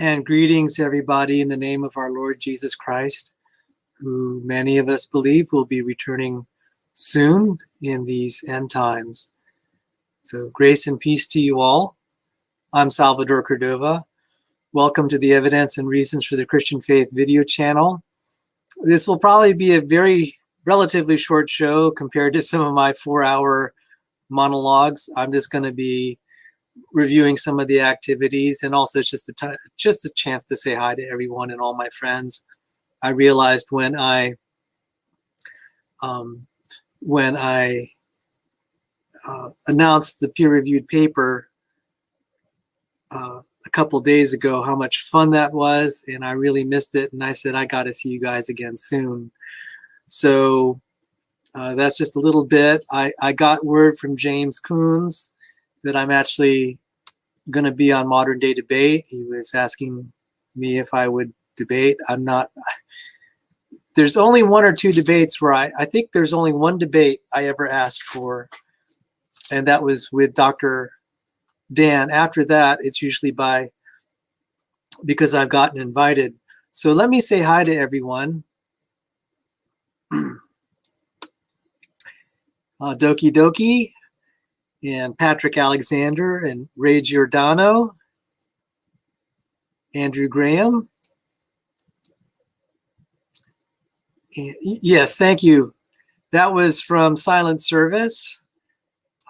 And greetings, everybody, in the name of our Lord Jesus Christ, who many of us believe will be returning soon in these end times. So grace and peace to you all. I'm Sal Cordova. Welcome to the Evidence and Reasons for the Christian Faith video channel. This will probably be a very relatively short show compared to some of my 4-hour monologues. I'm just going to be reviewing some of the activities, and also it's just a chance to say hi to everyone and all my friends. I realized when I announced the peer-reviewed paper a couple days ago how much fun that was, and I really missed it, and I said I got to see you guys again soon. So that's just a little bit. I got word from James Coons that I'm actually going to be on Modern Day Debate. He was asking me if I would debate. I'm not. There's only 1 or 2 debates where I think there's only 1 debate I ever asked for, and that was with Dr. Dan. After that, it's usually because I've gotten invited. So let me say hi to everyone. Doki Doki, and Patrick Alexander, and Ray Giordano, Andrew Graham. And yes, thank you. That was from Silent Service,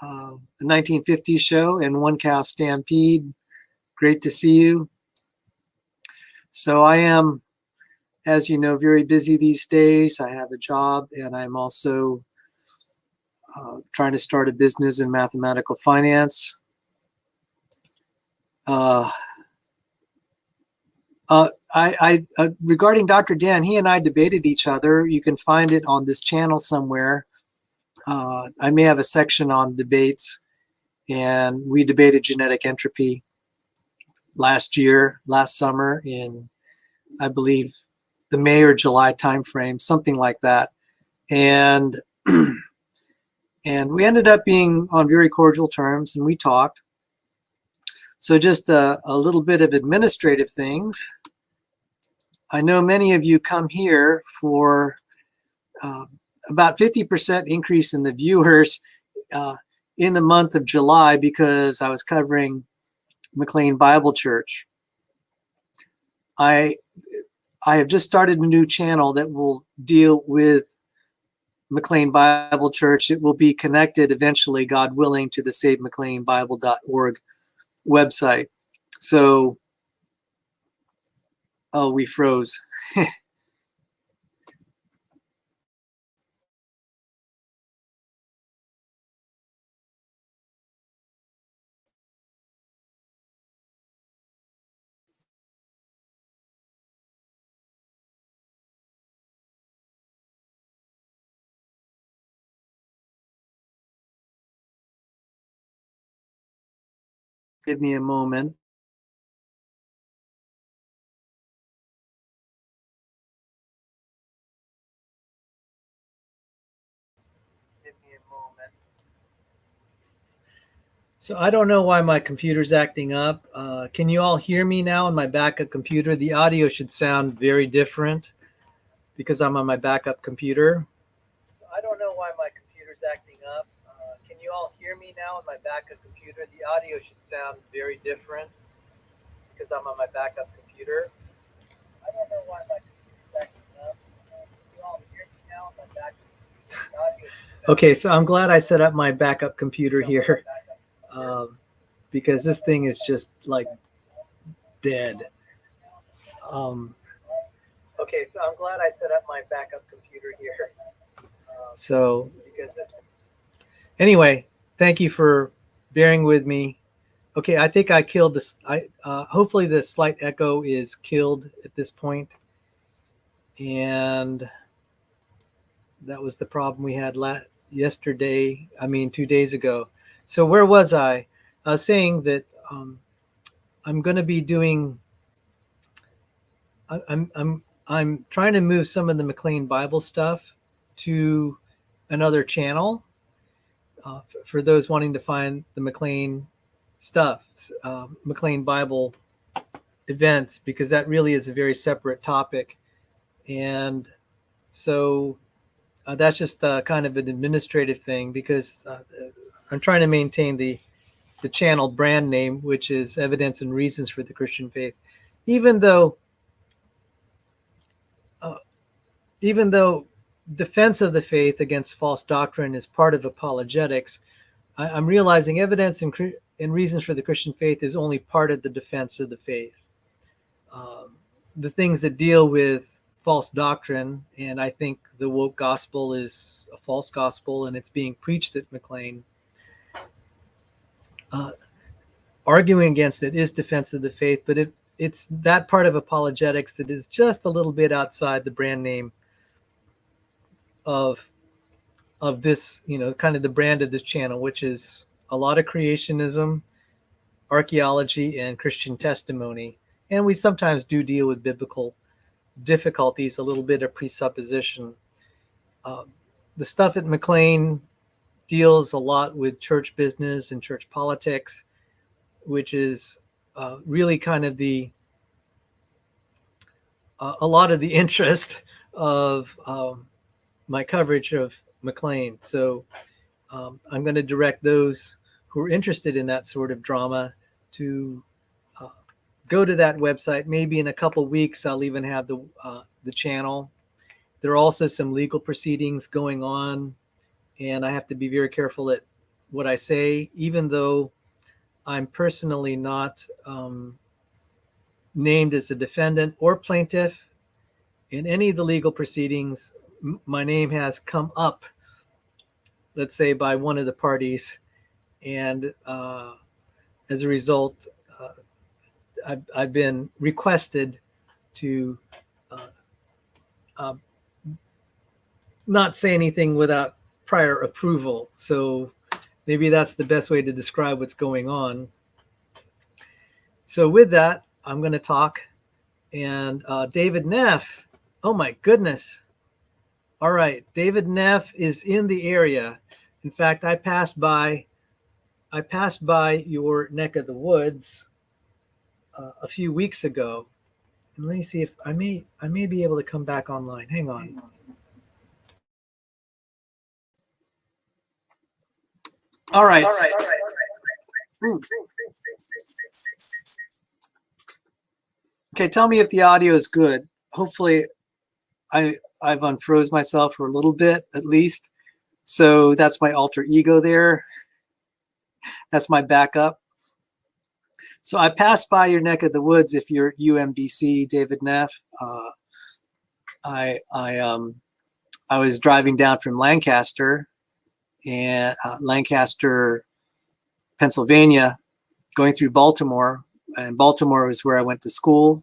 the 1950s show, and One Cow Stampede. Great to see you. So I am, as you know, very busy these days. I have a job, and I'm also trying to start a business in mathematical finance. Regarding Dr. Dan, he and I debated each other. You can find it on this channel somewhere. I may have a section on debates, and we debated genetic entropy last summer in, I believe, the May or July timeframe, something like that. And and we ended up being on very cordial terms, and we talked. So just a little bit of administrative things. I know many of you come here for about 50% increase in the viewers in the month of July, because I was covering McLean Bible Church. I have just started a new channel that will deal with McLean Bible Church. It will be connected eventually, God willing, to the SaveMcLeanBible.org website. So, oh, we froze. Give me a moment. So I don't know why my computer's acting up. Can you all hear me now on my backup computer? The audio should sound very different because I'm on my backup computer. I don't know why my computer's acting up. Can you all hear me now on my backup computer? The audio should sound very different because I'm on my backup computer. I don't know why my computer's acting up. Can you all hear me now on my backup computer? Okay, so I'm glad I set up my backup computer here. Because this thing is just like dead. Okay, so I'm glad I set up my backup computer here. Anyway, thank you for bearing with me. Okay, I think I killed this. Hopefully the slight echo is killed at this point. And that was the problem we had 2 days ago. So where was I? I was saying that I'm going to be doing. I'm trying to move some of the McLean Bible stuff to another channel for those wanting to find the McLean stuff, McLean Bible events, because that really is a very separate topic. And so that's just kind of an administrative thing, because I'm trying to maintain the channel brand name, which is Evidence and Reasons for the Christian Faith. Even though defense of the faith against false doctrine is part of apologetics, I'm realizing evidence and reasons for the Christian faith is only part of the defense of the faith. The things that deal with false doctrine, and I think the woke gospel is a false gospel and it's being preached at McLean, arguing against it is defense of the faith, but it's that part of apologetics that is just a little bit outside the brand name of this, kind of the brand of this channel, which is a lot of creationism, archaeology, and Christian testimony. And we sometimes do deal with biblical difficulties, a little bit of presupposition. The stuff at McLean deals a lot with church business and church politics, which is really kind of a lot of the interest of my coverage of McLean. So I'm going to direct those who are interested in that sort of drama to go to that website. Maybe in a couple weeks, I'll even have the channel. There are also some legal proceedings going on, and I have to be very careful at what I say, even though I'm personally not named as a defendant or plaintiff in any of the legal proceedings. My name has come up, let's say, by one of the parties, and as a result, I've been requested to not say anything without prior approval. So maybe that's the best way to describe what's going on. So with that, I'm going to talk. And David Neff, oh my goodness. All right, David Neff is in the area. In fact, I passed by your neck of the woods a few weeks ago. And let me see if I may be able to come back online. Hang on. All right. Okay, tell me if the audio is good. Hopefully I've unfroze myself for a little bit at least. So that's my alter ego there. That's my backup. So I passed by your neck of the woods if you're UMBC, David Neff. I was driving down from Lancaster, Pennsylvania, going through Baltimore, and Baltimore was where I went to school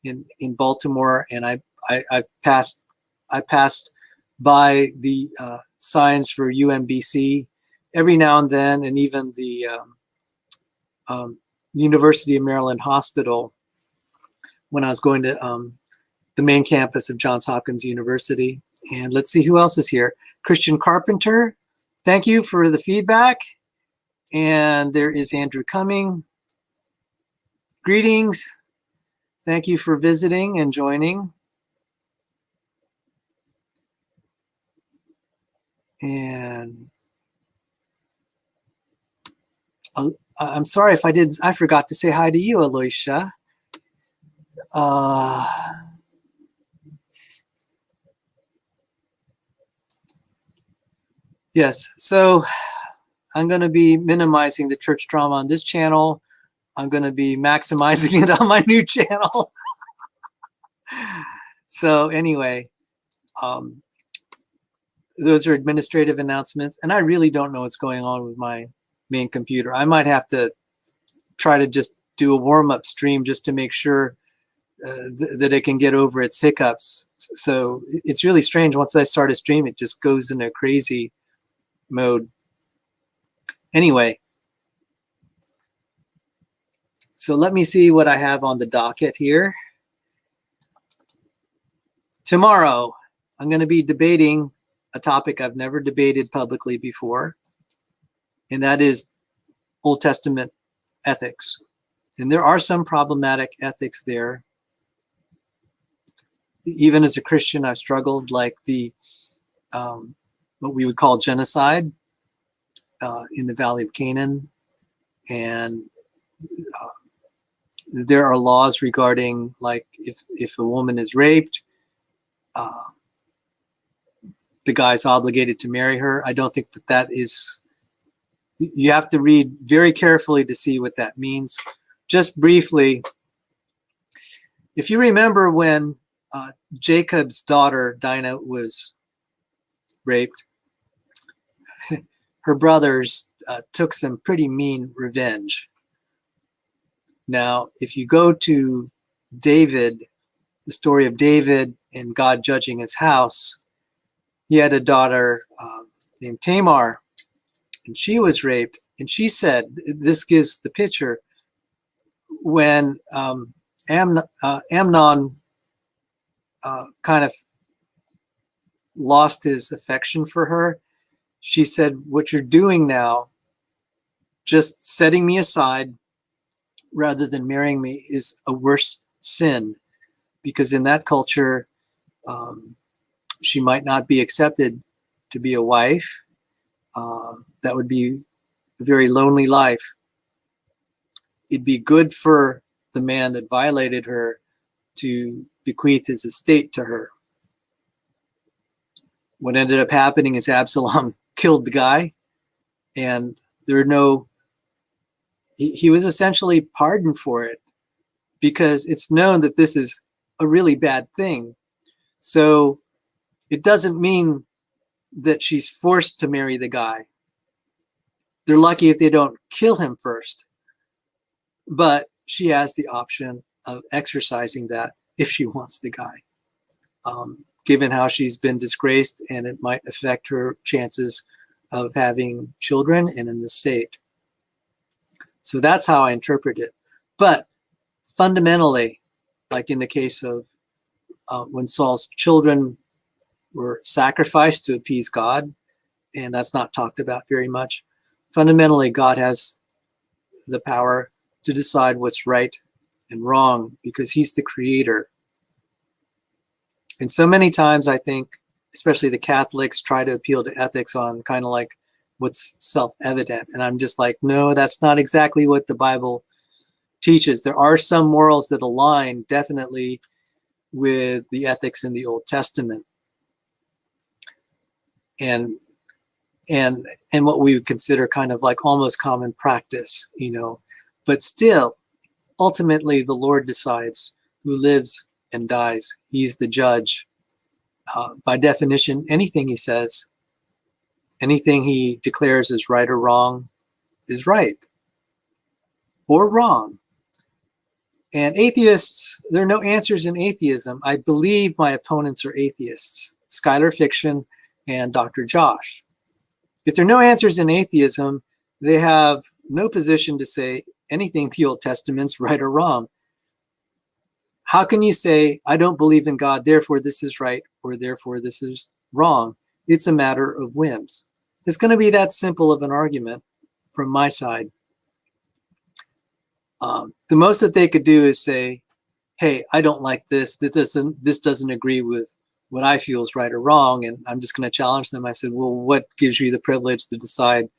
in Baltimore, and I passed by the signs for UMBC every now and then, and even the University of Maryland Hospital when I was going to the main campus of Johns Hopkins University. And let's see who else is here. Christian Carpenter, thank you for the feedback. And there is Andrew Cumming. Greetings. Thank you for visiting and joining. And I'm sorry if I forgot to say hi to you, Aloysia. Yes, so I'm going to be minimizing the church drama on this channel. I'm going to be maximizing it on my new channel. So anyway, those are administrative announcements, and I really don't know what's going on with my main computer. I might have to try to just do a warm-up stream just to make sure that it can get over its hiccups. So it's really strange. Once I start a stream, it just goes into crazy mode. Anyway, so let me see what I have on the docket here. Tomorrow, I'm going to be debating a topic I've never debated publicly before, and that is Old Testament ethics. And there are some problematic ethics there. Even as a Christian, I've struggled, like the what we would call genocide in the Valley of Canaan. And there are laws regarding, like, if a woman is raped, the guy's obligated to marry her. I don't think that that is, you have to read very carefully to see what that means. Just briefly, if you remember when Jacob's daughter Dinah was raped, her brothers took some pretty mean revenge. Now, if you go to David, the story of David and God judging his house, he had a daughter named Tamar, and she was raped. And she said, this gives the picture, when Amnon kind of lost his affection for her, she said, what you're doing now, just setting me aside rather than marrying me, is a worse sin, because in that culture, she might not be accepted to be a wife. That would be a very lonely life. It'd be good for the man that violated her to bequeath his estate to her. What ended up happening is Absalom killed the guy, and there are no, he was essentially pardoned for it, because it's known that this is a really bad thing. So it doesn't mean that she's forced to marry the guy. They're lucky if they don't kill him first. But she has the option of exercising that if she wants the guy, given how she's been disgraced, and it might affect her chances of having children and in the state. So that's how I interpret it. But fundamentally, like in the case of when Saul's children were sacrificed to appease God, and that's not talked about very much, fundamentally God has the power to decide what's right and wrong, because he's the creator. And so many times I think, especially the Catholics, try to appeal to ethics on kind of like what's self-evident. And I'm just like, no, that's not exactly what the Bible teaches. There are some morals that align definitely with the ethics in the Old Testament. And what we would consider kind of like almost common practice, you know. But still, ultimately, the Lord decides who lives and dies. He's the judge. By definition, anything he says, anything he declares as right or wrong, is right or wrong. And atheists, there are no answers in atheism. I believe my opponents are atheists, Skylar Fiction and Dr. Josh. If there are no answers in atheism, they have no position to say anything in the Old Testament's right or wrong. How can you say, I don't believe in God, therefore this is right, or therefore this is wrong? It's a matter of whims. It's going to be that simple of an argument from my side. The most that they could do is say, hey, I don't like this. This doesn't agree with what I feel is right or wrong. And I'm just going to challenge them. I said, well, what gives you the privilege to decide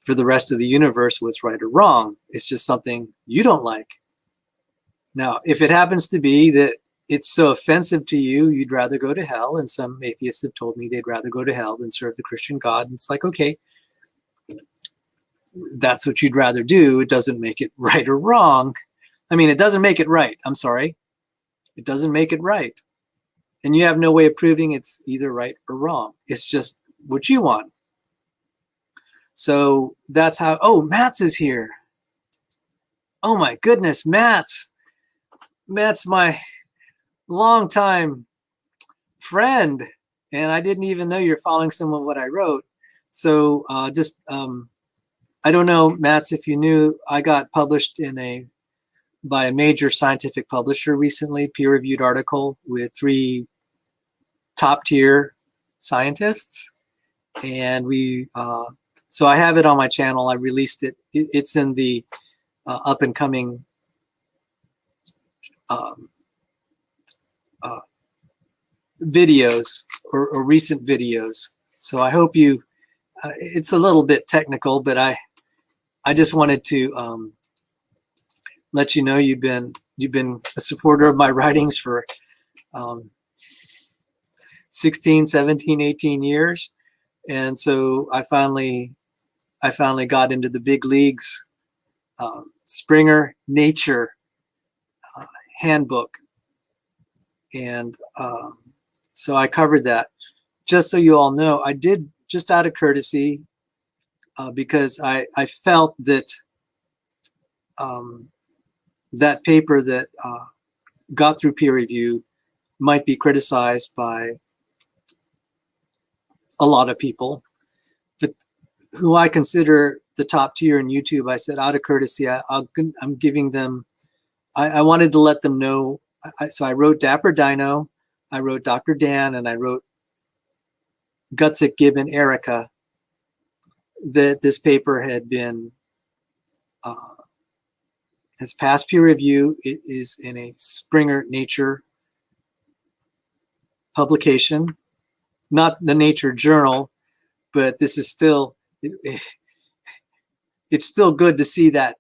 for the rest of the universe what's right or wrong? It's just something you don't like. Now, if it happens to be that it's so offensive to you, you'd rather go to hell, and some atheists have told me they'd rather go to hell than serve the Christian God, and it's like, okay, that's what you'd rather do. It doesn't make it right or wrong. I mean, it doesn't make it right. I'm sorry. It doesn't make it right. And you have no way of proving it's either right or wrong. It's just what you want. So that's how, oh, Matt's is here. Oh my goodness, Matt's my longtime friend. And I didn't even know you're following some of what I wrote. So I don't know, Matt's, if you knew, I got published by a major scientific publisher recently, peer-reviewed article with 3 top-tier scientists. And so I have it on my channel. I released it. It's in the up and coming videos or recent videos. So I hope you, it's a little bit technical, but I just wanted to let you know you've been a supporter of my writings for 16, 17, 18 years. And so I finally got into the big leagues. Springer Nature handbook. And so I covered that. Just so you all know, I did, just out of courtesy, because I felt that that paper that got through peer review might be criticized by a lot of people, but who I consider the top tier in YouTube, I said, out of courtesy, I'm giving them, I wanted to let them know. So I wrote Dapper Dino, I wrote Dr. Dan, and I wrote Gutsick, Gibb, and Erica that this paper had been, has passed peer review. It is in a Springer Nature publication, not the Nature Journal, but this is still, it's still good to see that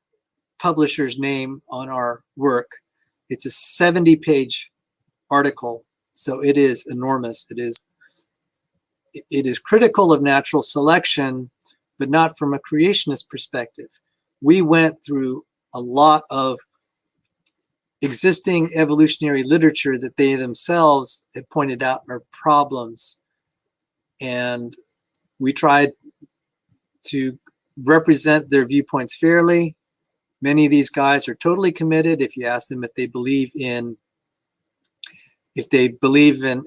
publisher's name on our work. It's a 70-page article, so it is enormous. It is critical of natural selection, but not from a creationist perspective. We went through a lot of existing evolutionary literature that they themselves had pointed out are problems, and we tried to represent their viewpoints fairly. Many of these guys are totally committed. If you ask them if they believe in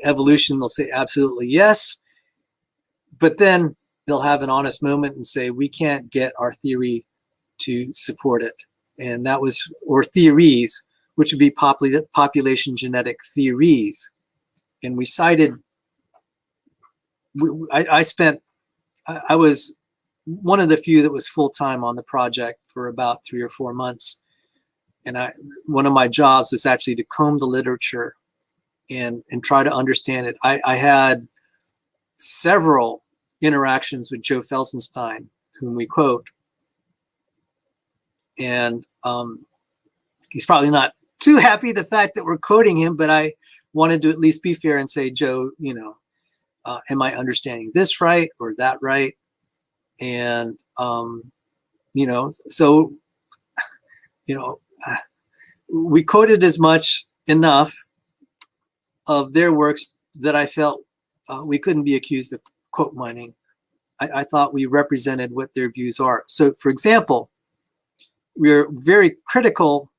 evolution, they'll say absolutely yes. But then they'll have an honest moment and say, we can't get our theory to support it. And that was, or theories, which would be population genetic theories. And we cited, I was one of the few that was full-time on the project for about 3 or 4 months. And one of my jobs was actually to comb the literature and try to understand it. I had several interactions with Joe Felsenstein, whom we quote. And he's probably not too happy the fact that we're quoting him, but I wanted to at least be fair and say, Joe, you know, am I understanding this right or that right? And, you know, so, you know, we quoted as much enough of their works that I felt we couldn't be accused of quote mining. I thought we represented what their views are. So, for example, we're very critical.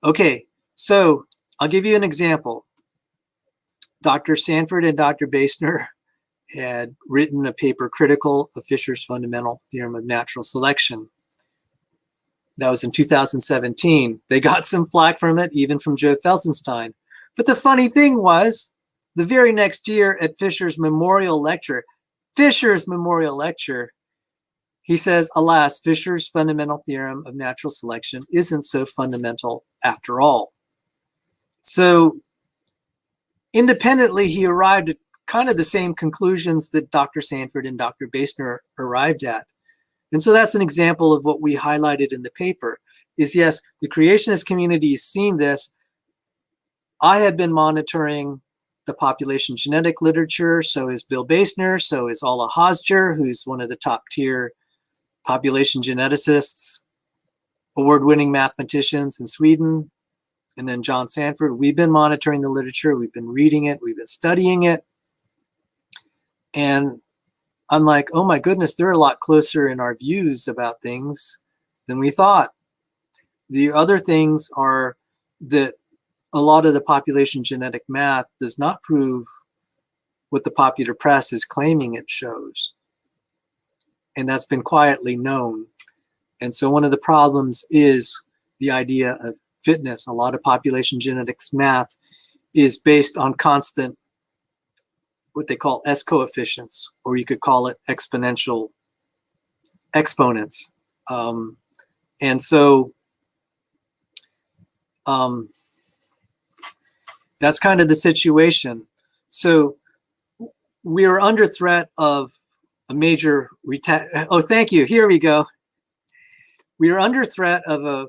Okay, so I'll give you an example. Dr. Sanford and Dr. Basner had written a paper critical of Fisher's fundamental theorem of natural selection. That was in 2017. They got some flack from it, even from Joe Felsenstein. But the funny thing was, the very next year at Fisher's memorial lecture, he says, alas, Fisher's fundamental theorem of natural selection isn't so fundamental after all. So independently, he arrived at kind of the same conclusions that Dr. Sanford and Dr. Basner arrived at. And so that's an example of what we highlighted in the paper is, yes, the creationist community has seen this. I have been monitoring the population genetic literature. So is Bill Basner. So is Ola Hosger, who's one of the top tier population geneticists, award-winning mathematicians in Sweden. And then John Sanford. We've been monitoring the literature. We've been reading it. We've been studying it. And I'm like, oh my goodness, they're a lot closer in our views about things than we thought. The other things are that a lot of the population genetic math does not prove what the popular press is claiming it shows. And that's been quietly known. And so one of the problems is the idea of fitness. A lot of population genetics math is based on constant what they call S coefficients, or you could call it exponential exponents. And so that's kind of the situation. So we are under threat of a major oh, thank you. Here we go. We are under threat of a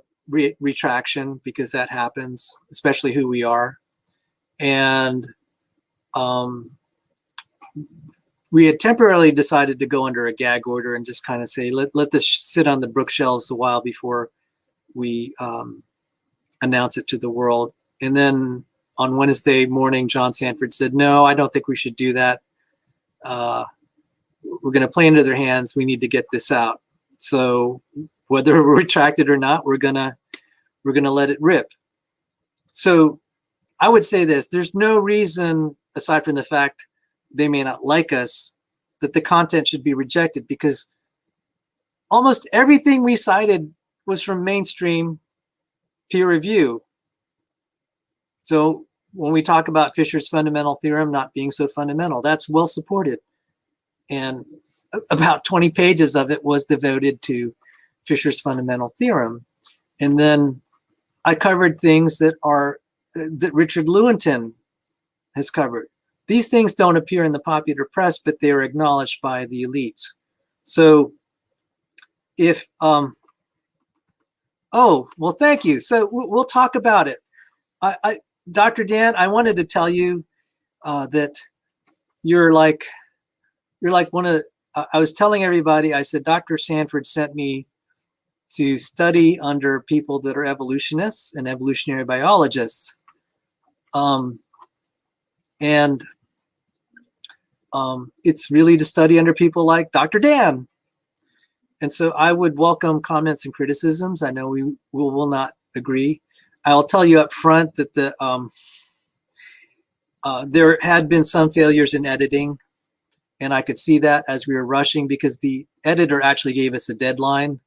retraction, because that happens, especially who we are. And we had temporarily decided to go under a gag order and just kind of say, let this sit on the bookshelves a while before we announce it to the world. And then on Wednesday morning, John Sanford said, no, I don't think we should do that. We're going to play into their hands. We need to get this out. So whether we're retracted or not, we're gonna let it rip. So I would say this: there's no reason, aside from the fact they may not like us, that the content should be rejected, because almost everything we cited was from mainstream peer review. So when we talk about Fisher's fundamental theorem not being so fundamental, that's well supported. And about 20 pages of it was devoted to Fisher's fundamental theorem. And then I covered things that Richard Lewontin has covered. These things don't appear in the popular press, but they are acknowledged by the elites. So if, oh, well, thank you. So we'll talk about it. Dr. Dan, I wanted to tell you that you're like one of, I was telling everybody, I said, Dr. Sanford sent me to study under people that are evolutionists and evolutionary biologists. It's really to study under people like Dr. Dan. And so I would welcome comments and criticisms. I know we will not agree. I'll tell you up front that there had been some failures in editing, and I could see that as we were rushing, because the editor actually gave us a deadline.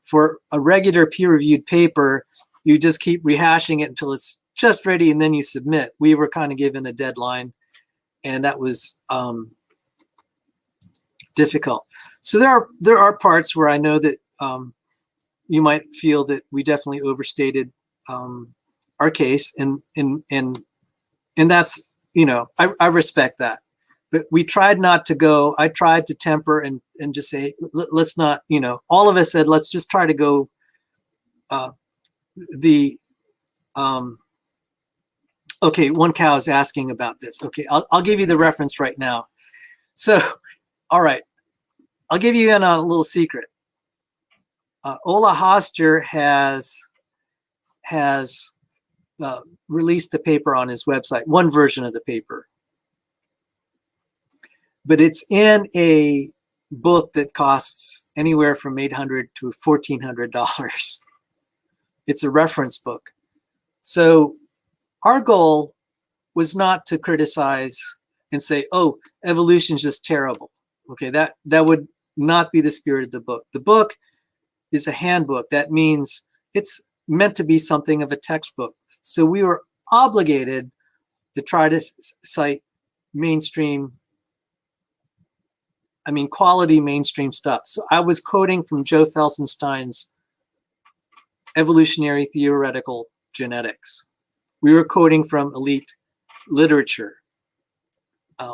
For a regular peer-reviewed paper, you just keep rehashing it until it's just ready, and then you submit. We were kind of given a deadline, and that was difficult. So there are parts where I know that you might feel that we definitely overstated our case, and that's, you know, I respect that. But we tried not to go, I tried to temper and just say, let's not, you know, all of us said, let's just try to go okay, one cow is asking about this. Okay, I'll give you the reference right now. So, all right, I'll give you in on a little secret. Ola Hoster has released the paper on his website, one version of the paper. But it's in a book that costs anywhere from $800 to $1,400. It's a reference book. So our goal was not to criticize and say, oh, evolution is just terrible. Okay, that would not be the spirit of the book. The book is a handbook. That means it's meant to be something of a textbook. So we were obligated to try to cite mainstream, quality mainstream stuff. So I was quoting from Joe Felsenstein's Evolutionary Theoretical Genetics. We were quoting from elite literature.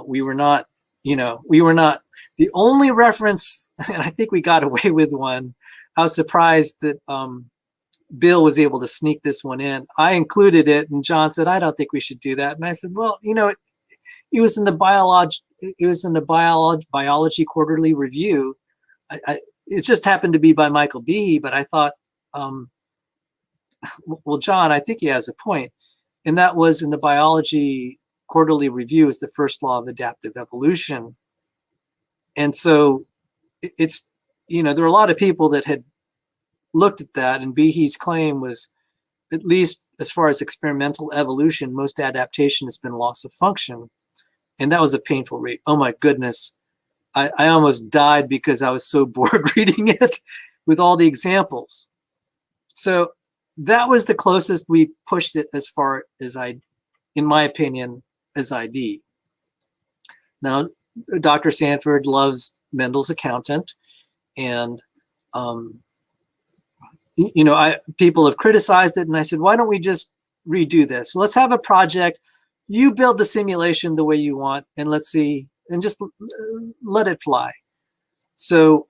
We were not, the only reference, and I think we got away with one. I was surprised that Bill was able to sneak this one in. I included it, and John said, I don't think we should do that. And I said, well, it was in the biology quarterly review. It just happened to be by Michael Behe, but I thought, well, John, I think he has a point. And that was in the biology quarterly review, is the first law of adaptive evolution. And so it's, there are a lot of people that had looked at that, and Behe's claim was, at least as far as experimental evolution, most adaptation has been loss of function. And that was a painful read. Oh my goodness. I almost died because I was so bored reading it with all the examples. So that was the closest we pushed it as far as in my opinion, as ID. Now, Dr. Sanford loves Mendel's accountant, and you know, people have criticized it, and I said, why don't we just redo this? Let's have a project. You build the simulation the way you want, and let's see, and just let it fly. So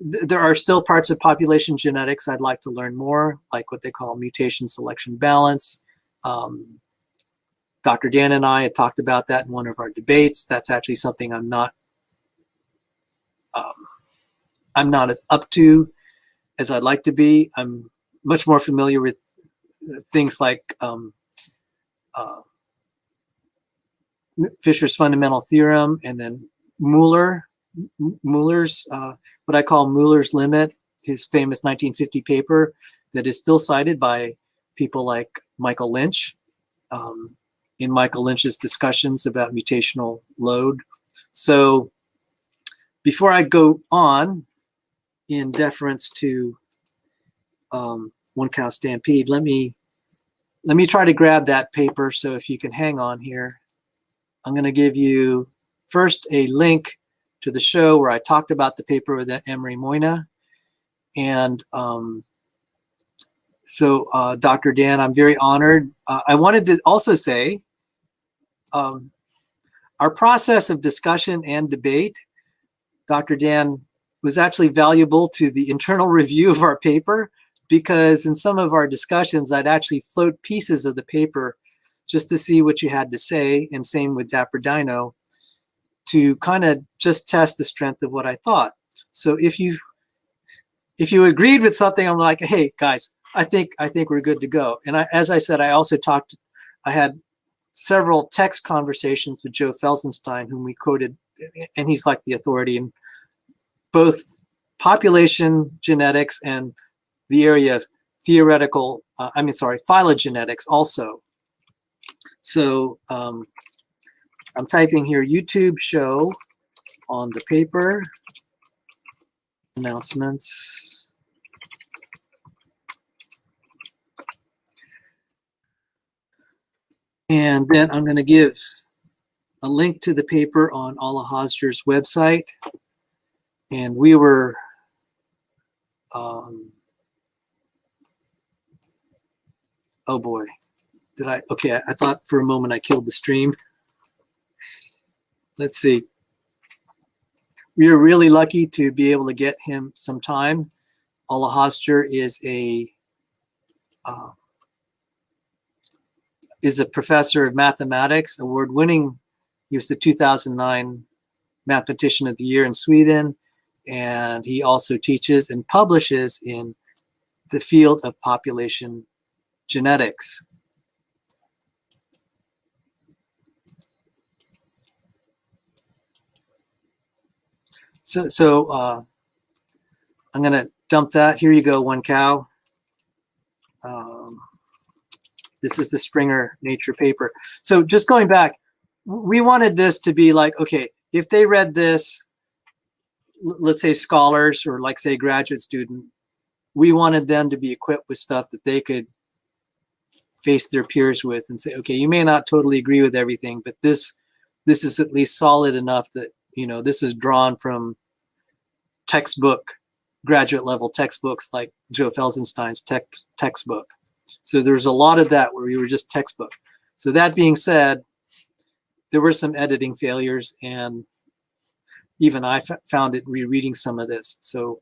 there are still parts of population genetics I'd like to learn more, like what they call mutation selection balance. Dr. Dan and I had talked about that in one of our debates. That's actually something I'm not as up to as I'd like to be. I'm much more familiar with things like Fisher's fundamental theorem, and then Muller's, what I call Muller's limit, his famous 1950 paper that is still cited by people like Michael Lynch in Michael Lynch's discussions about mutational load. So before I go on, in deference to One Cow Stampede, let me try to grab that paper. So if you can hang on here, I'm going to give you first a link to the show where I talked about the paper with Emery Moyna. And so Dr. Dan, I'm very honored. I wanted to also say our process of discussion and debate, Dr. Dan, was actually valuable to the internal review of our paper, because in some of our discussions, I'd actually float pieces of the paper just to see what you had to say, and same with Dapper Dino, to kind of just test the strength of what I thought. So if you agreed with something, I'm like, hey guys, I think we're good to go. And as I said, I had several text conversations with Joe Felsenstein, whom we quoted, and he's like the authority in both population genetics and the area of phylogenetics also. So I'm typing here YouTube show on the paper, announcements. And then I'm going to give a link to the paper on Alla Hosder's website. And we were oh boy, okay, I thought for a moment I killed the stream. Let's see. We were really lucky to be able to get him some time. Alla Hosder is a professor of mathematics, award-winning. He was the 2009 Mathematician of the Year in Sweden, and he also teaches and publishes in the field of population genetics. So I'm going to dump that. Here you go, One Cow. This is the Springer Nature paper. So just going back, we wanted this to be like, okay, if they read this, let's say scholars or like say graduate student, we wanted them to be equipped with stuff that they could face their peers with and say, okay, you may not totally agree with everything, but this is at least solid enough that, you know, this is drawn from textbook, graduate level textbooks like Joe Felsenstein's textbook. So there's a lot of that where we were just textbook. So that being said, there were some editing failures, and even I found it rereading some of this. So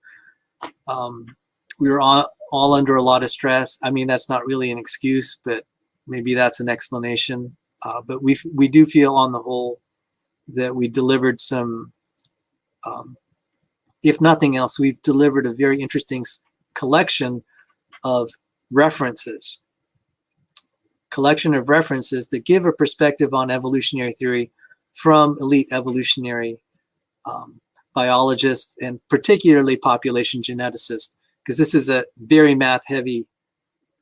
we were all under a lot of stress. I mean, that's not really an excuse, but maybe that's an explanation. But we do feel on the whole that we delivered some, if nothing else, we've delivered a very interesting collection of references. Collection of references that give a perspective on evolutionary theory from elite evolutionary biologists, and particularly population geneticists, because this is a very math-heavy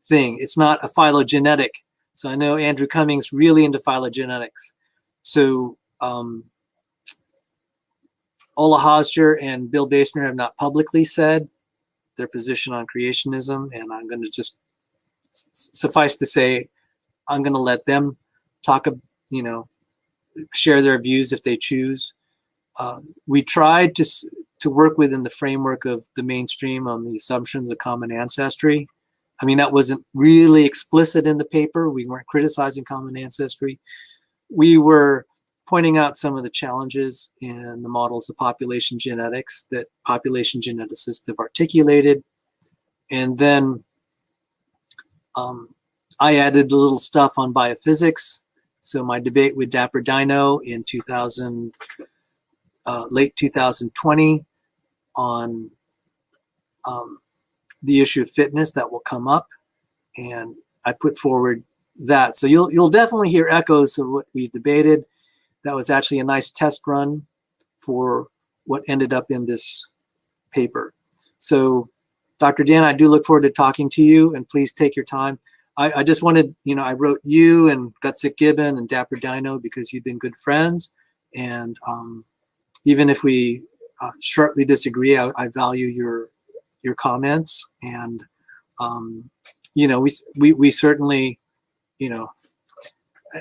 thing. It's not a phylogenetic. So I know Andrew Cummings really into phylogenetics. So Alla Hosder and Bill Basner have not publicly said their position on creationism, and I'm going to just suffice to say, I'm going to let them talk, you know, share their views if they choose. We tried to work within the framework of the mainstream on the assumptions of common ancestry. I mean, that wasn't really explicit in the paper. We weren't criticizing common ancestry. We were pointing out some of the challenges in the models of population genetics that population geneticists have articulated. And then I added a little stuff on biophysics. So my debate with Dapper Dino in late 2020 on the issue of fitness that will come up, and I put forward that. So you'll definitely hear echoes of what we debated. That was actually a nice test run for what ended up in this paper. So Dr. Dan, I do look forward to talking to you, and please take your time. I just wanted, I wrote you and Gutsick Gibbon and Dapper Dino because you've been good friends, and even if we sharply disagree, I value your comments, and we certainly,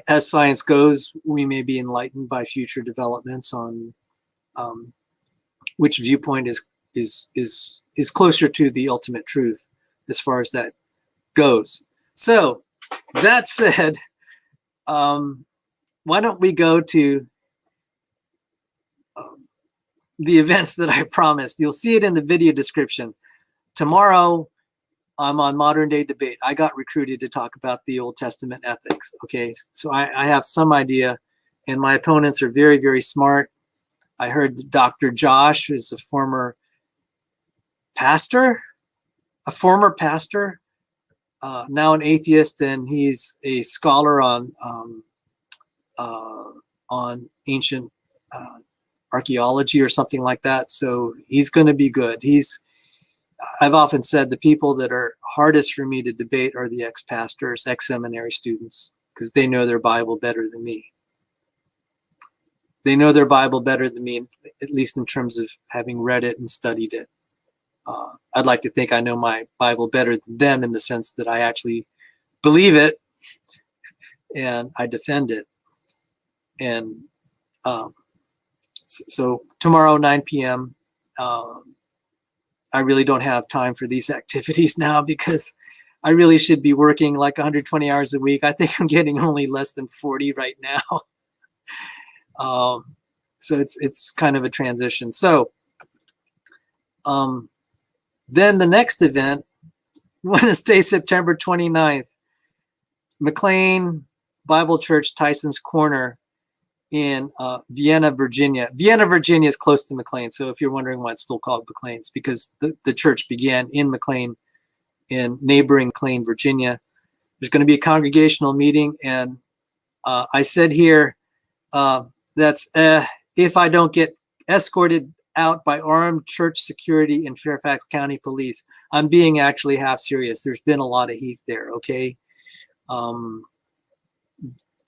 as science goes, we may be enlightened by future developments on which viewpoint is closer to the ultimate truth as far as that goes. So that said, why don't we go to the events that I promised. You'll see it in the video description. Tomorrow, I'm on Modern Day Debate. I got recruited to talk about the Old Testament ethics. Okay, so I have some idea, and my opponents are very, very smart. I heard Dr. Josh is a former pastor, now an atheist, and he's a scholar on ancient archaeology or something like that. So he's going to be good. I've often said the people that are hardest for me to debate are the ex-pastors, ex-seminary students, because they know their Bible better than me. They know their Bible better than me, at least in terms of having read it and studied it. I'd like to think I know my Bible better than them in the sense that I actually believe it and I defend it. And so tomorrow, 9 p.m., I really don't have time for these activities now because I really should be working like 120 hours a week. I think I'm getting only less than 40 right now. So it's kind of a transition. So then the next event, Wednesday, September 29th, McLean Bible Church, Tysons Corner in Vienna, Virginia. Vienna, Virginia is close to McLean. So if you're wondering why it's still called McLean, it's because the church began in McLean, in neighboring McLean, Virginia. There's going to be a congregational meeting. And I said here, that's if I don't get escorted out by armed church security and Fairfax County Police. I'm being actually half serious. There's been a lot of heat there, okay?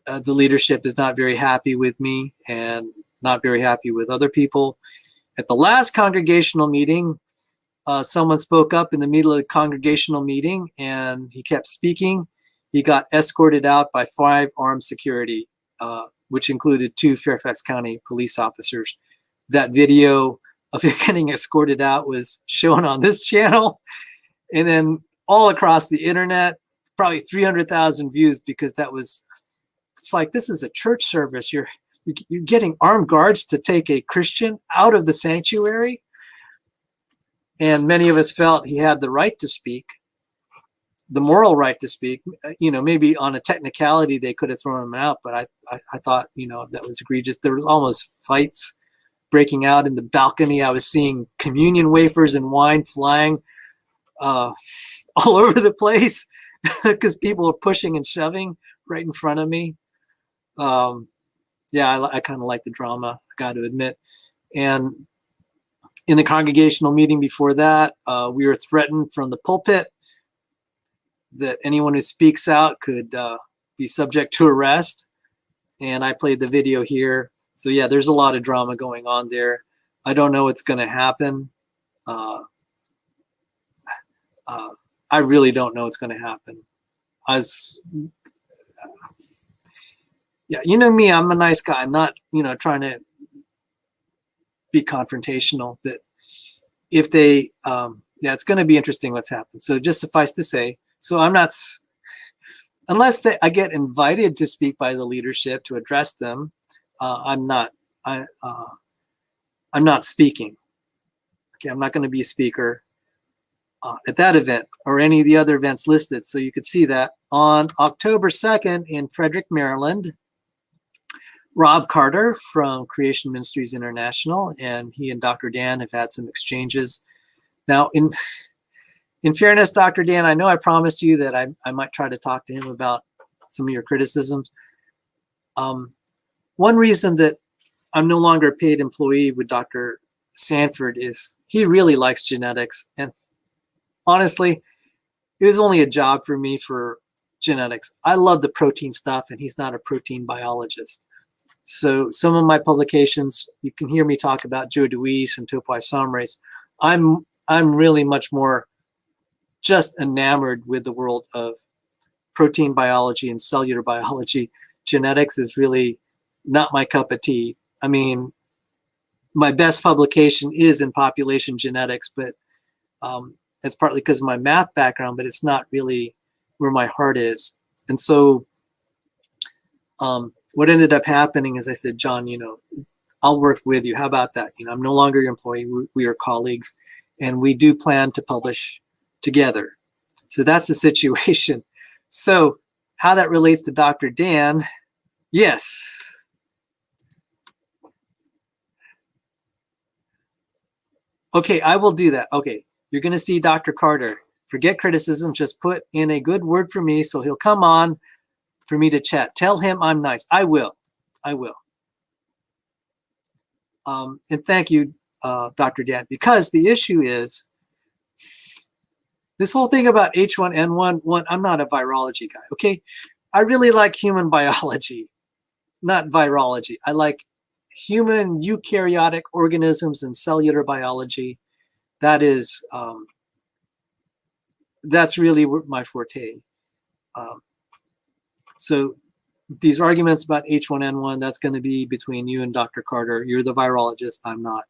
The leadership is not very happy with me and not very happy with other people. At the last congregational meeting, someone spoke up in the middle of the congregational meeting and he kept speaking. He got escorted out by 5 armed security, which included 2 Fairfax County police officers. That video of him getting escorted out was shown on this channel and then all across the internet, probably 300,000 views because it's like, this is a church service. You're getting armed guards to take a Christian out of the sanctuary. And many of us felt he had the right to speak, the moral right to speak. Maybe on a technicality, they could have thrown him out, but I thought, that was egregious. There was almost fights breaking out in the balcony. I was seeing communion wafers and wine flying all over the place because people were pushing and shoving right in front of me. Yeah, I kind of like the drama, I got to admit. And in the congregational meeting before that, we were threatened from the pulpit that anyone who speaks out could be subject to arrest. And I played the video here. So yeah, there's a lot of drama going on there. I don't know what's going to happen. I really don't know what's going to happen. Yeah, you know me, I'm a nice guy. I'm not, trying to be confrontational. But if they, yeah, it's going to be interesting what's happened. So just suffice to say, so I'm not, unless I get invited to speak by the leadership to address them, I'm not, I'm not speaking. Okay, I'm not going to be a speaker at that event or any of the other events listed. So you could see that on October 2nd in Frederick, Maryland, Rob Carter from Creation Ministries International, and he and Dr. Dan have had some exchanges. Now, in fairness, Dr. Dan, I know I promised you that I might try to talk to him about some of your criticisms. One reason that I'm no longer a paid employee with Dr. Sanford is he really likes genetics. And honestly, it was only a job for me for genetics. I love the protein stuff, and he's not a protein biologist. So some of my publications, you can hear me talk about Joe DeWeese and topoisomerase. I'm really much more just enamored with the world of protein biology and cellular biology. Genetics is really not my cup of tea. I mean, my best publication is in population genetics, but it's partly because of my math background, but it's not really where my heart is. And so what ended up happening is I said, John, I'll work with you. How about that? I'm no longer your employee. We are colleagues, and we do plan to publish together. So that's the situation. So how that relates to Dr. Dan, yes. Okay, I will do that. Okay, you're going to see Dr. Carter. Forget criticism, just put in a good word for me so he'll come on for me to chat. Tell him I'm nice. I will. And thank you, Dr. Dan, because the issue is this whole thing about H1N1, I'm not a virology guy, okay? I really like human biology, not virology. I like human eukaryotic organisms and cellular biology. That is, that's really my forte. So these arguments about H1N1, that's going to be between you and Dr. Carter. You're the virologist, I'm not.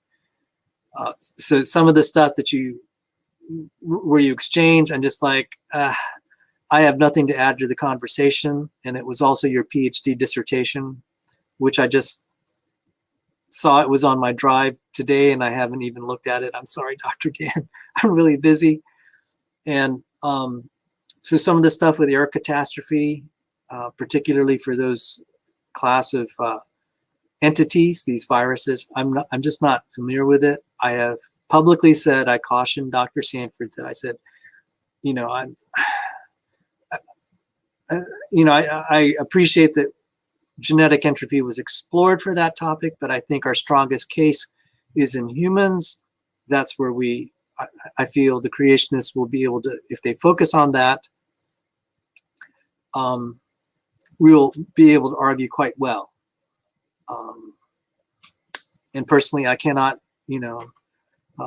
So some of the stuff that where you exchange, I'm just like, I have nothing to add to the conversation. And it was also your PhD dissertation, which I just saw it was on my drive today, and I haven't even looked at it. I'm sorry, Dr. Dan, I'm really busy. And so some of the stuff with air catastrophe, particularly for those class of entities, these viruses, I'm just not familiar with it. I have publicly said, I cautioned Dr. Sanford that I said, I appreciate that genetic entropy was explored for that topic, but I think our strongest case is in humans. That's where I feel the creationists will be able to, if they focus on that, we will be able to argue quite well. And personally, I cannot,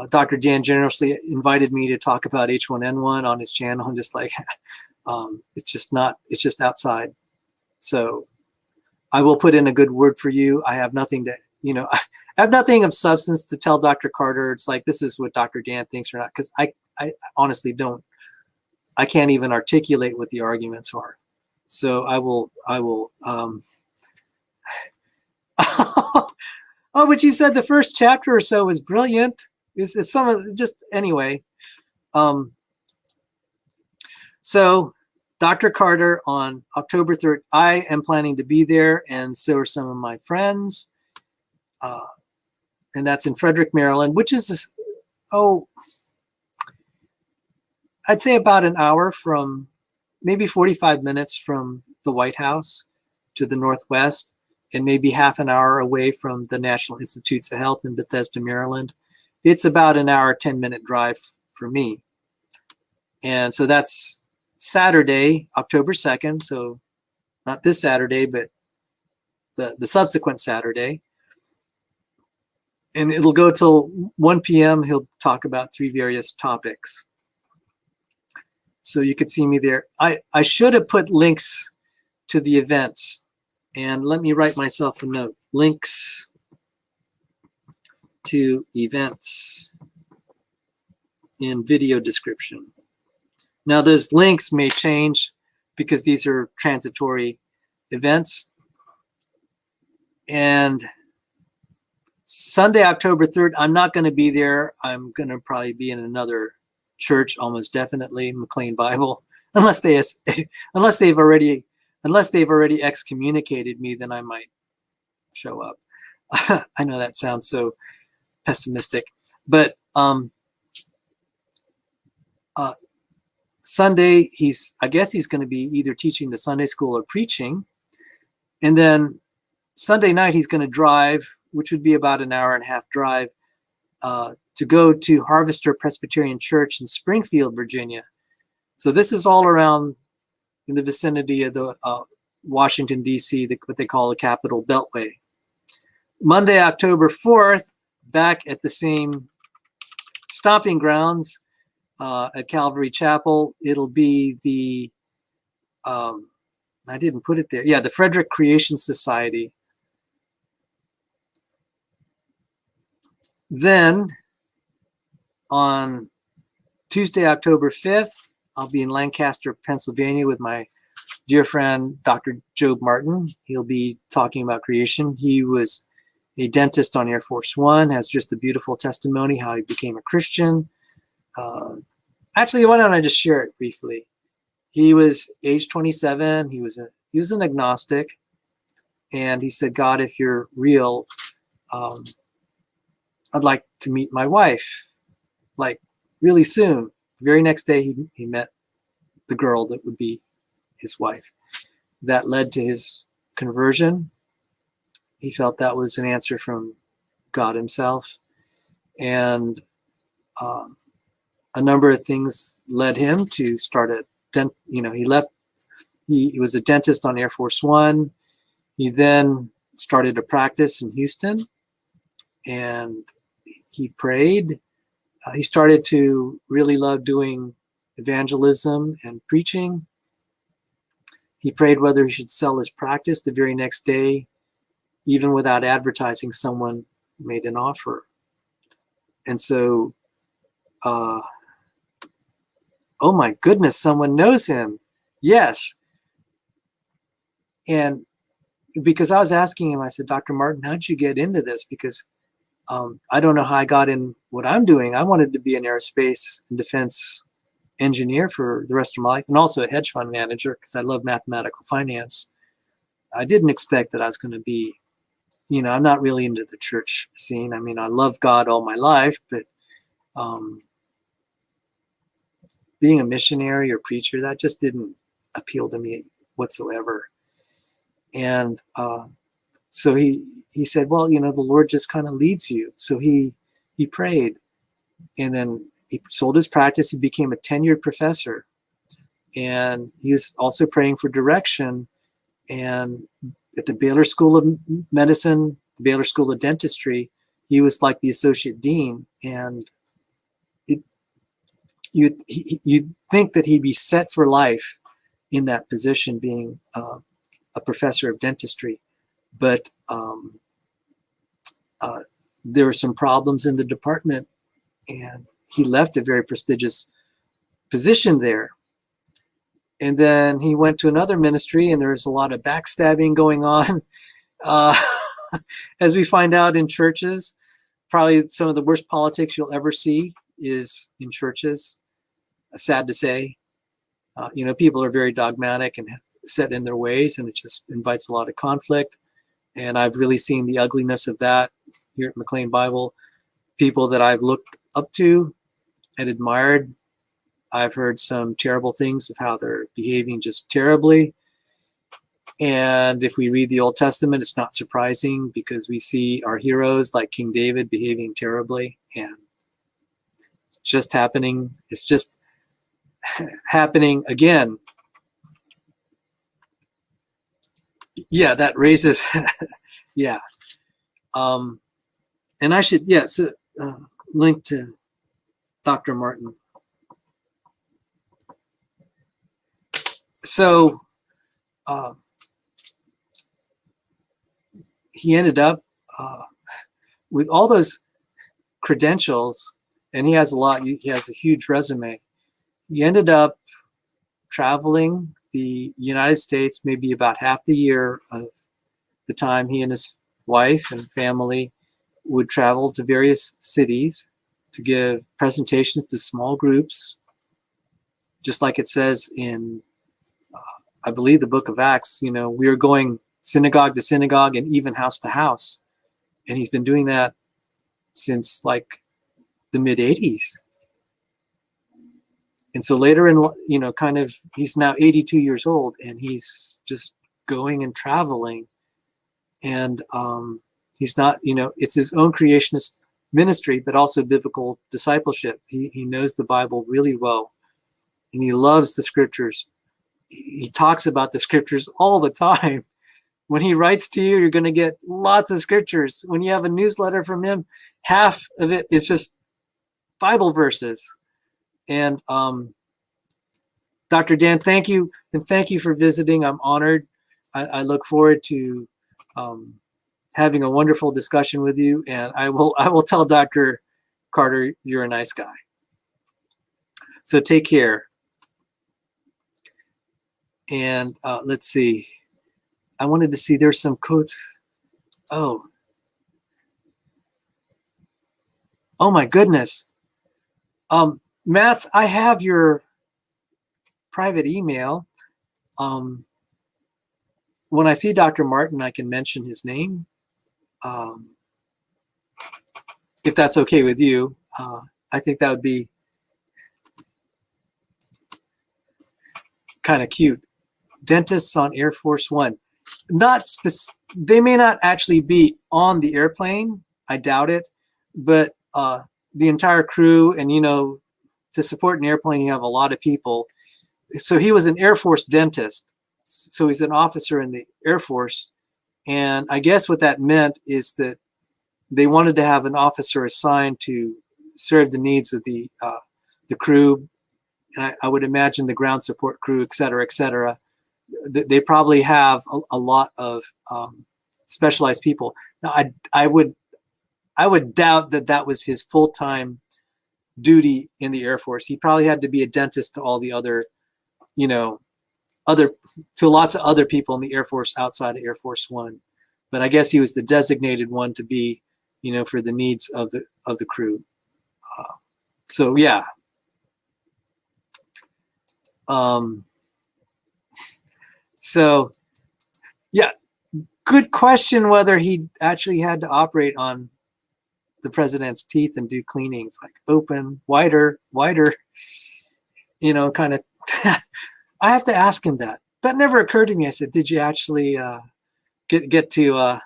Dr. Dan generously invited me to talk about H1N1 on his channel. I'm just like, it's just outside. So I will put in a good word for you. I have nothing to, I have nothing of substance to tell Dr. Carter. It's like, this is what Dr. Dan thinks or not. Because I honestly I can't even articulate what the arguments are. So I will, oh, but you said the first chapter or so was brilliant. It's some of just anyway. So Dr. Carter on October 3rd, I am planning to be there, and so are some of my friends. And that's in Frederick, Maryland, which is, I'd say about an hour from, maybe 45 minutes from the White House to the northwest, and maybe half an hour away from the National Institutes of Health in Bethesda, Maryland. It's about an hour, 10-minute drive for me. And so that's Saturday, October 2nd. So not this Saturday, but the subsequent Saturday. And it'll go till 1 p.m. He'll talk about 3 various topics. So you could see me there. I should have put links to the events And let me write myself a note. Links to events in video description. Now those links may change because these are transitory events. And Sunday, October 3rd, I'm not going to be there. I'm going to probably be in another church, almost definitely, McLean Bible, unless they've already excommunicated me, then I might show up. I know that sounds so pessimistic, but Sunday, I guess he's going to be either teaching the Sunday school or preaching, and then Sunday night he's going to drive, which would be about an hour and a half drive, to go to Harvester Presbyterian Church in Springfield, Virginia. So this is all around in the vicinity of the Washington, D.C., what they call the Capital Beltway. Monday, October 4th, back at the same stomping grounds at Calvary Chapel. It'll be the, I didn't put it there. Yeah, the Frederick Creation Society. Then on Tuesday, October 5th, I'll be in Lancaster, Pennsylvania with my dear friend, Dr. Job Martin. He'll be talking about creation. He was a dentist on Air Force One, has just a beautiful testimony how he became a Christian. Actually, why don't I just share it briefly? He was age 27. He was an agnostic, and he said, "God, if you're real, I'd like to meet my wife, like really soon." The very next day, he met the girl that would be his wife. That led to his conversion. He felt that was an answer from God himself. And a number of things led him to start he was a dentist on Air Force One. He then started a practice in Houston, and he prayed. He started to really love doing evangelism and preaching. He prayed whether he should sell his practice. The very next day, even without advertising, someone made an offer. And so, oh my goodness, someone knows him. Yes. And because I was asking him, I said, "Dr. Martin, how'd you get into this?" Because I don't know how I got in what I'm doing. I wanted to be an aerospace and defense engineer for the rest of my life, and also a hedge fund manager because I love mathematical finance. I didn't expect that I was going to be, I'm not really into the church scene. I mean, I love God all my life, but being a missionary or preacher, that just didn't appeal to me whatsoever. And so he said, "Well, the Lord just kind of leads you." So he prayed, and then he sold his practice. He became a tenured professor, and he was also praying for direction. And at the Baylor School of Medicine, the Baylor School of Dentistry, he was like the associate dean. And you'd think that he'd be set for life in that position, being a professor of dentistry. But there were some problems in the department, and he left a very prestigious position there. And then he went to another ministry, and there's a lot of backstabbing going on. As we find out in churches, probably some of the worst politics you'll ever see is in churches. Sad to say. People are very dogmatic and set in their ways, and it just invites a lot of conflict. And I've really seen the ugliness of that here at McLean Bible. People that I've looked up to and admired, I've heard some terrible things of how they're behaving just terribly. And if we read the Old Testament, it's not surprising because we see our heroes like King David behaving terribly, and it's just happening. It's just happening again. Yeah, that raises, yeah. And I should, link to Dr. Martin. So he ended up with all those credentials, and he has a lot. He has a huge resume. He ended up traveling the United States maybe about half the year of the time. He and his wife and family would travel to various cities to give presentations to small groups, just like it says in, I believe, the book of Acts. You know, we are going synagogue to synagogue and even house to house. And he's been doing that since like the mid 80s. And so later in, you know, kind of, he's now 82 years old and he's just going and traveling. And he's not, you know, it's his own creationist ministry, but also biblical discipleship. He knows the Bible really well and he loves the scriptures. He talks about the scriptures all the time. When he writes to you, you're going to get lots of scriptures. When you have a newsletter from him, half of it is just Bible verses. And Dr. Dan, thank you. And thank you for visiting. I'm honored. I look forward to having a wonderful discussion with you. And I will tell Dr. Carter you're a nice guy. So take care. And let's see. I wanted to see, there's some quotes. Oh my goodness. Matt, I have your private email. When I see Dr. Martin, I can mention his name. If that's okay with you, I think that would be kind of cute. Dentists on Air Force One. They may not actually be on the airplane. I doubt it, but the entire crew, and you know, to support an airplane, you have a lot of people. So he was an Air Force dentist. So he's an officer in the Air Force. And I guess what that meant is that they wanted to have an officer assigned to serve the needs of the crew. And I would imagine the ground support crew, et cetera, et cetera. They probably have a lot of specialized people. Now, I would doubt that that was his full-time duty in the Air Force. He probably had to be a dentist to all the other, you know, to lots of other people in the Air Force outside of Air Force One. But I guess he was the designated one to be, you know, for the needs of the crew. So yeah. So yeah, good question whether he actually had to operate on the president's teeth and do cleanings, like open, wider, you know, kind of. I have to ask him that. That never occurred to me. I said, did you actually get to,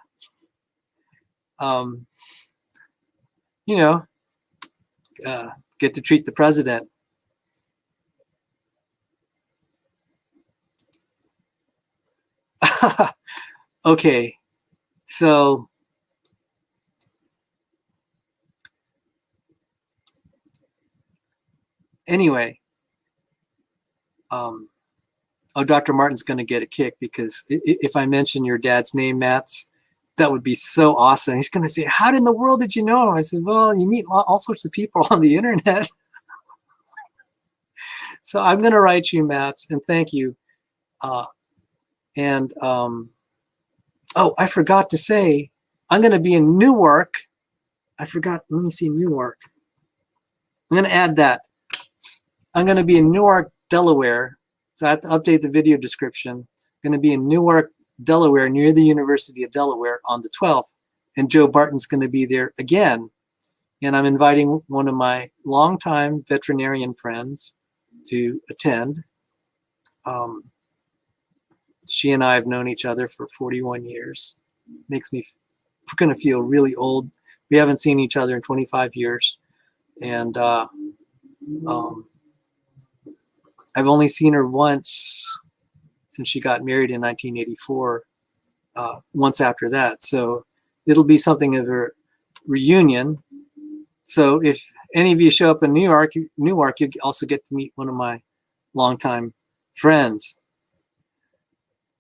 you know, get to treat the president? Okay, so anyway, oh, Dr. Martin's going to get a kick because if I mention your dad's name, Matt's, that would be so awesome. He's going to say, how in the world did you know him? I said, well, you meet all sorts of people on the internet. So I'm going to write you, Matt, and thank you. Oh, I forgot to say, I'm going to be in Newark. I forgot. Let me see, Newark. I'm going to add that. I'm going to be in Newark, Delaware. So I have to update the video description. I'm going to be in Newark, Delaware, near the University of Delaware on the 12th. And Joe Barton's going to be there again. And I'm inviting one of my longtime veterinarian friends to attend. She and I have known each other for 41 years. Makes me going to feel really old. We haven't seen each other in 25 years. And I've only seen her once since she got married in 1984, once after that. So it'll be something of a reunion. So if any of you show up in Newark, you also get to meet one of my longtime friends.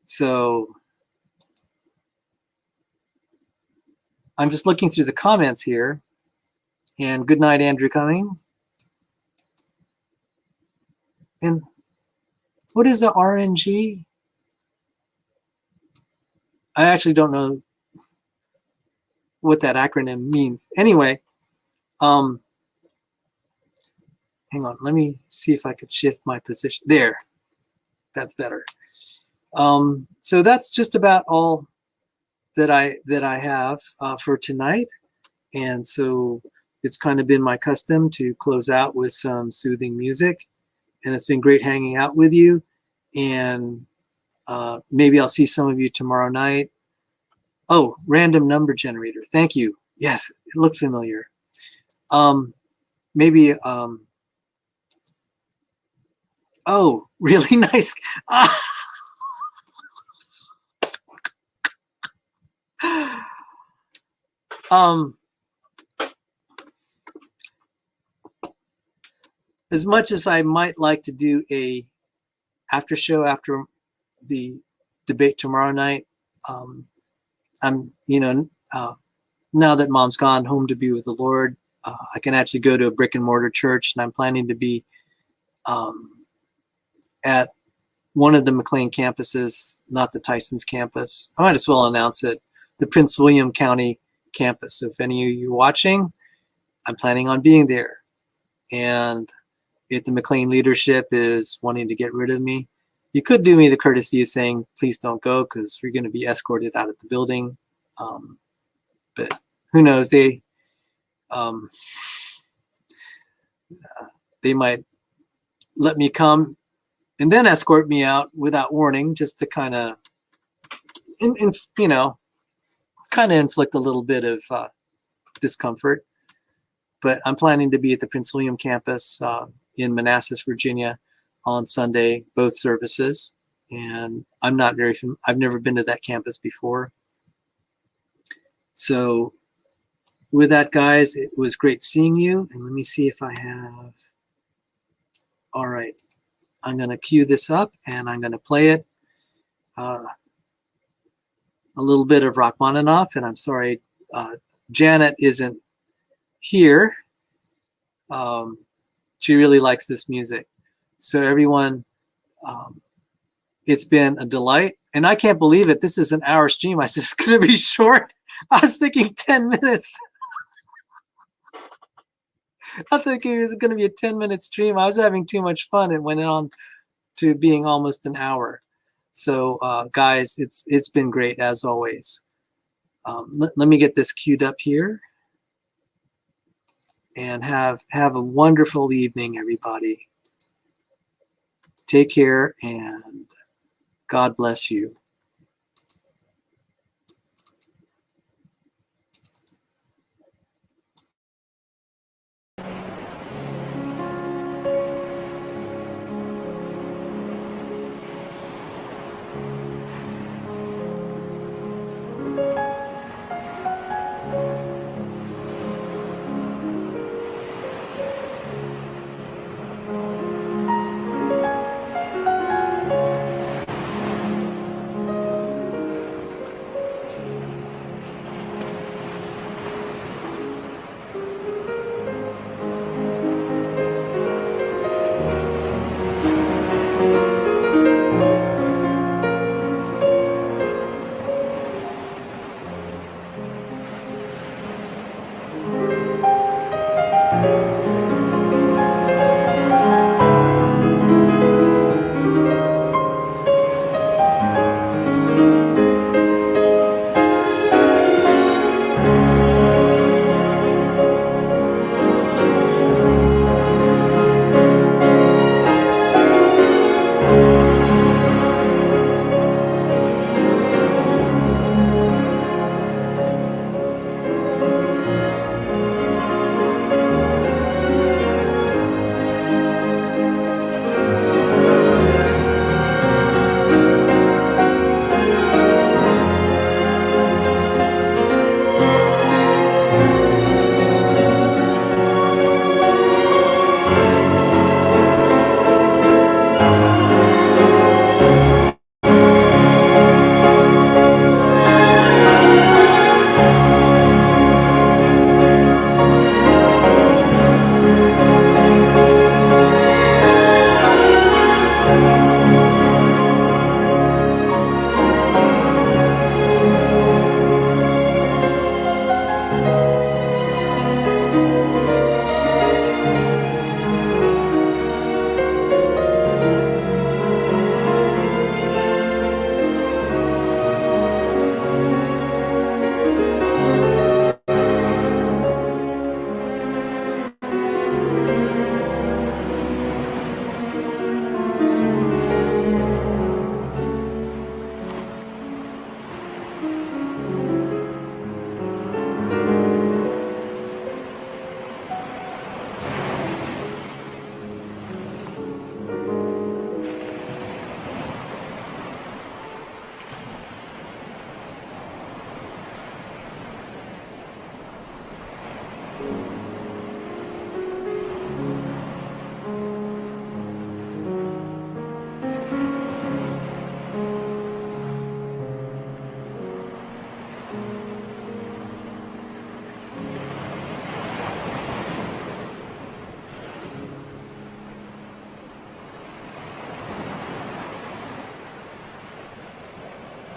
So I'm just looking through the comments here. And good night, Andrew Cumming. And what is the RNG? I actually don't know what that acronym means. Anyway, hang on. Let me see if I could shift my position. There. That's better. So that's just about all that I have for tonight. And so it's kind of been my custom to close out with some soothing music. And it's been great hanging out with you. And maybe I'll see some of you tomorrow night. Oh, random number generator. Thank you. Yes, it looked familiar. Maybe, oh, really nice. As much as I might like to do a after show after the debate tomorrow night, I'm, now that Mom's gone home to be with the Lord, I can actually go to a brick and mortar church, and I'm planning to be at one of the McLean campuses, not the Tysons campus. I might as well announce it, the Prince William County campus. So if any of you are watching, I'm planning on being there. And if the McLean leadership is wanting to get rid of me, you could do me the courtesy of saying, please don't go, because you're going to be escorted out of the building. But who knows, they might let me come and then escort me out without warning, just to kind of, inflict a little bit of discomfort. But I'm planning to be at the Prince William campus in Manassas, Virginia on Sunday, both services. And I've never been to that campus before. So with that, guys, it was great seeing you. And let me see if I have, all right. I'm going to cue this up and I'm going to play it. A little bit of Rachmaninoff, and I'm sorry, Janet isn't here. She really likes this music. So everyone, it's been a delight. And I can't believe it. This is an hour stream. I said it's going to be short. I was thinking 10 minutes. I think it was going to be a 10-minute stream. I was having too much fun. It went on to being almost an hour. So guys, it's been great as always. Let me get this queued up here. And have a wonderful evening, everybody. Take care and God bless you.